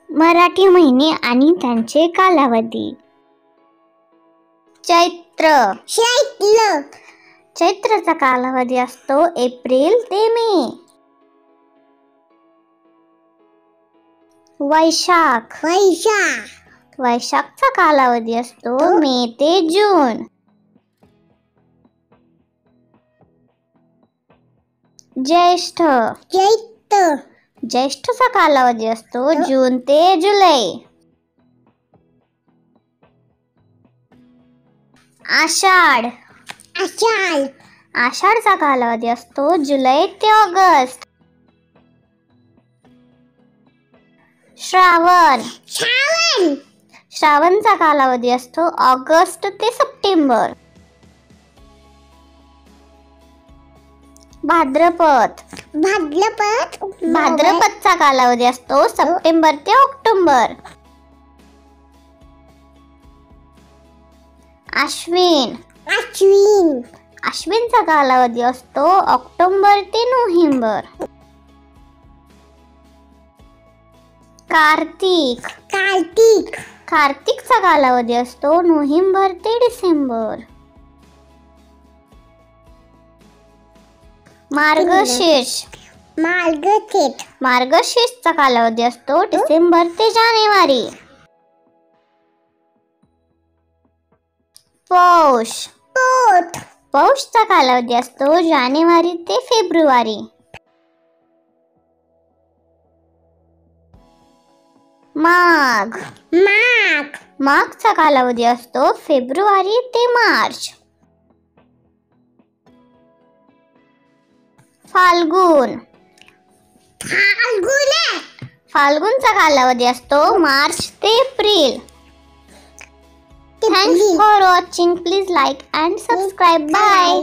मराठी महिने आणि त्यांचे कालावधी. चैत्र. चैत्राचा कालावधी असतो एप्रिल ते मे. वैशाख. वैशाखचा कालावधी असतो मे ते जून. ज्येष्ठ. ज्येष्ठचा कालावधी असतो जून ते जुलै. आषाढ. आषाढचा कालावधी असतो जुलै ते ऑगस्ट. श्रावण. श्रावणचा कालावधी असतो ऑगस्ट ते सप्टेंबर. भाद्रपद. भाद्रपदचा कालावधी असतो सप्टेंबर ते ऑक्टोबर. आश्विन. आश्विनचा कालावधी असतो ऑक्टोबर ते नोव्हेंबर. कार्तिक. कार्तिकचा कालावधी असतो नोव्हेंबर ते डिसेंबर. मार्गशीर्ष. मार्गशीर्षचा कालावधी असतो डिसेंबर ते जानेवारी. पौष. पौषचा कालावधी असतो जानेवारी ते फेब्रुवारी. माघ. माघचा कालावधी असतो फेब्रुवारी ते मार्च. फाल्गुन. फाल्गुनचा कालावधी असतो मार्च ते April. Thanks for watching. Please like and subscribe. Bye.